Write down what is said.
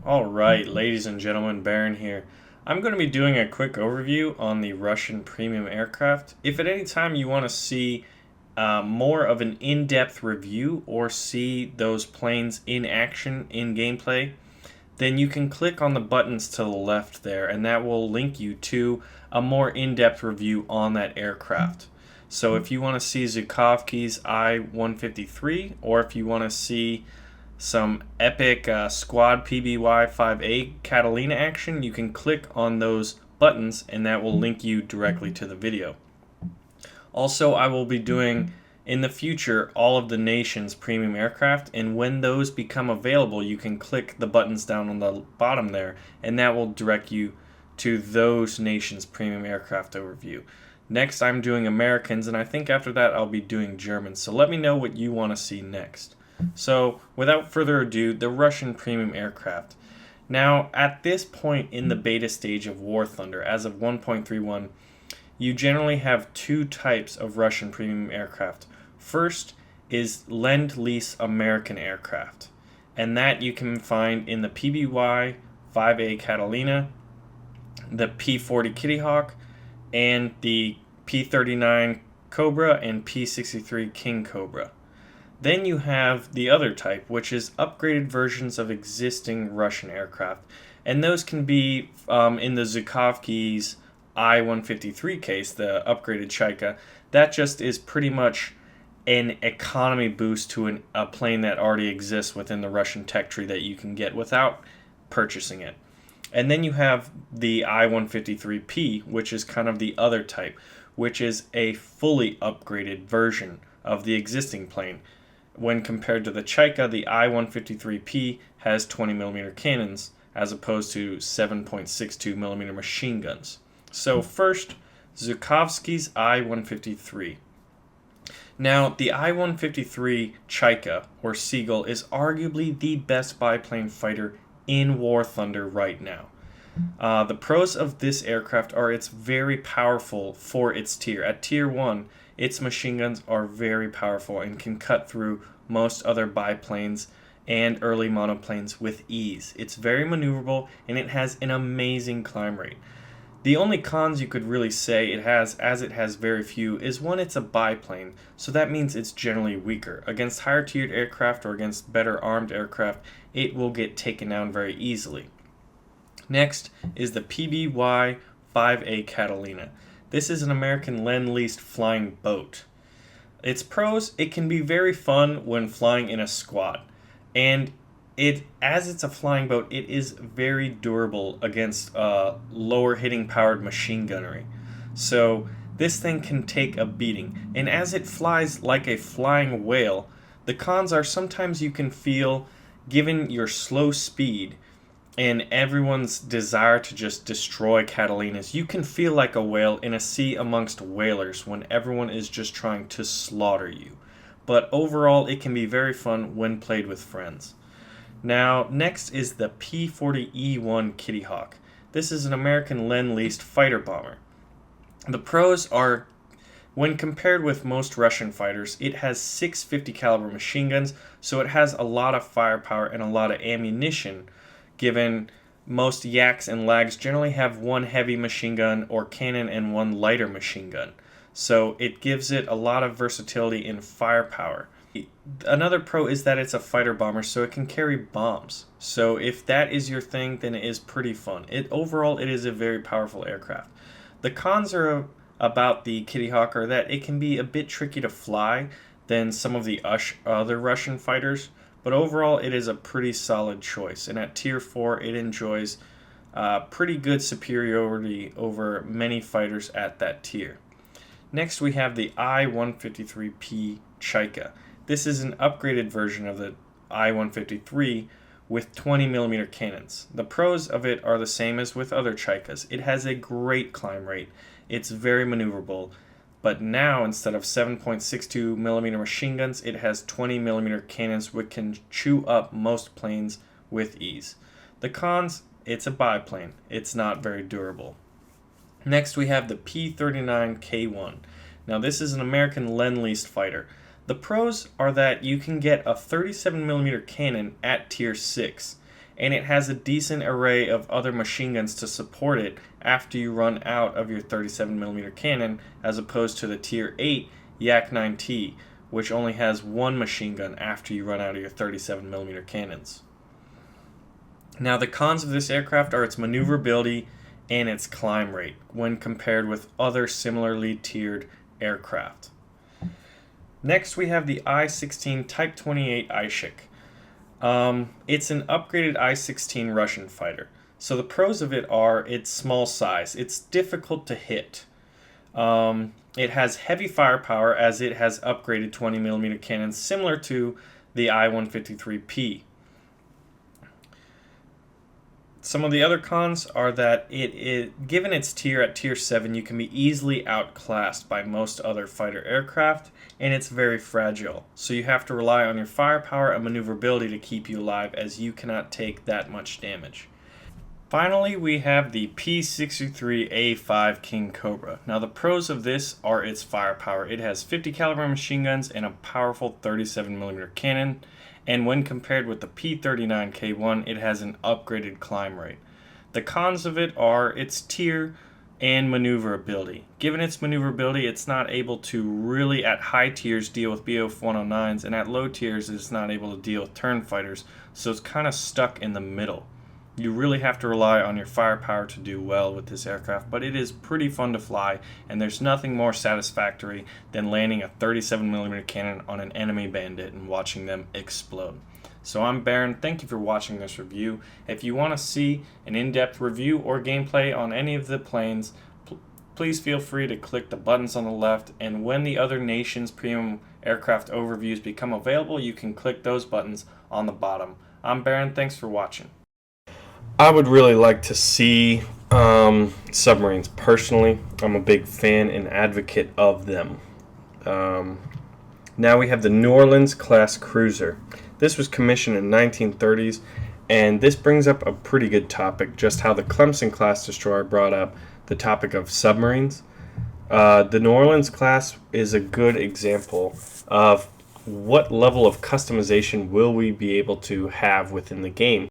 Alright, ladies and gentlemen, Baron here. I'm going to be doing a quick overview on the Russian premium aircraft. If at any time you want to see more of an in-depth review or see those planes in action in gameplay, then you can click on the buttons to the left there, and that will link you to a more in-depth review on that aircraft. So if you want to see Zhukovsky's I-153, or if you want to see some epic squad P5A Catalina action, you can click on those buttons and that will link you directly to the video. Also, I will be doing in the future all of the nation's premium aircraft, and when those become available you can click the buttons down on the bottom there and that will direct you to those nations' premium aircraft overview. Next I'm doing Americans, and I think after that I'll be doing Germans, so let me know what you want to see next. So, without further ado, the Russian premium aircraft. Now, at this point in the beta stage of War Thunder, as of 1.31, you generally have two types of Russian premium aircraft. First is Lend-Lease American aircraft, and that you can find in the P5A Catalina, the P40 Kitty Hawk, and the P39 Cobra and P63 King Cobra. Then you have the other type, which is upgraded versions of existing Russian aircraft. And those can be in the Zhukovsky's I-153 case, the upgraded Chaika. That just is pretty much an economy boost to a plane that already exists within the Russian tech tree that you can get without purchasing it. And then you have the I-153P, which is kind of the other type, which is a fully upgraded version of the existing plane. When compared to the Chaika, the I-153P has 20mm cannons as opposed to 7.62mm machine guns. So first, Zhukovsky's I-153. Now, the I-153 Chaika, or Seagull, is arguably the best biplane fighter in War Thunder right now. The pros of this aircraft are it's very powerful for its tier. At tier 1, its machine guns are very powerful and can cut through most other biplanes and early monoplanes with ease. It's very maneuverable and it has an amazing climb rate. The only cons you could really say it has, as it has very few, is one, it's a biplane, so that means it's generally weaker. Against higher tiered aircraft or against better armed aircraft, it will get taken down very easily. Next is the P5A Catalina. This is an American Lend-Leased flying boat. Its pros, it can be very fun when flying in a squad. And as it's a flying boat, it is very durable against lower hitting powered machine gunnery. So this thing can take a beating. And as it flies like a flying whale, the cons are sometimes you can feel, given your slow speed and everyone's desire to just destroy Catalinas, you can feel like a whale in a sea amongst whalers when everyone is just trying to slaughter you. But overall, it can be very fun when played with friends. Now, next is the P40E1 Kitty Hawk. This is an American Lend-Leased fighter bomber. The pros are, when compared with most Russian fighters, it has 650 caliber machine guns, so it has a lot of firepower and a lot of ammunition, given most yaks and lags generally have one heavy machine gun or cannon and one lighter machine gun. So it gives it a lot of versatility in firepower. Another pro is that it's a fighter bomber, so it can carry bombs. So if that is your thing, then it is pretty fun. Overall, it is a very powerful aircraft. The cons are about the Kitty Hawk are that it can be a bit tricky to fly than some of the other Russian fighters, but overall it is a pretty solid choice. And at tier 4, it enjoys pretty good superiority over many fighters at that tier. Next we have the I-153P Chaika. This is an upgraded version of the I-153 with 20mm cannons. The pros of it are the same as with other Chaikas. It has a great climb rate, it's very maneuverable, but now instead of 7.62mm machine guns, it has 20mm cannons which can chew up most planes with ease. The cons, it's a biplane, it's not very durable. Next we have the P39K1. Now this is an American Lend-Leased fighter. The pros are that you can get a 37mm cannon at tier 6, and it has a decent array of other machine guns to support it after you run out of your 37mm cannon, as opposed to the Tier 8 Yak-9T, which only has one machine gun after you run out of your 37mm cannons. Now, the cons of this aircraft are its maneuverability and its climb rate when compared with other similarly tiered aircraft. Next, we have the I16 Type 28 Ishik. It's an upgraded I-16 Russian fighter. So the pros of it are its small size. It's difficult to hit. It has heavy firepower as it has upgraded 20mm cannons similar to the I-153P. Some of the other cons are that given its tier at Tier 7, you can be easily outclassed by most other fighter aircraft, and it's very fragile. So you have to rely on your firepower and maneuverability to keep you alive, as you cannot take that much damage. Finally, we have the P5A King Cobra. Now, the pros of this are its firepower. It has 50 caliber machine guns and a powerful 37mm cannon. And when compared with the P39K1, it has an upgraded climb rate. The cons of it are its tier and maneuverability. Given its maneuverability, it's not able to really at high tiers deal with BF 109s, and at low tiers it's not able to deal with turn fighters, so it's kind of stuck in the middle. You really have to rely on your firepower to do well with this aircraft, but it is pretty fun to fly, and there's nothing more satisfactory than landing a 37mm cannon on an enemy bandit and watching them explode. So I'm Baron, thank you for watching this review. If you want to see an in-depth review or gameplay on any of the planes, please feel free to click the buttons on the left, and when the other nations' premium aircraft overviews become available, you can click those buttons on the bottom. I'm Baron, thanks for watching. I would really like to see submarines. Personally, I'm a big fan and advocate of them. Now we have the New Orleans class cruiser. This was commissioned in the 1930s, and this brings up a pretty good topic, just how the Clemson class destroyer brought up the topic of submarines. The New Orleans class is a good example of what level of customization will we be able to have within the game.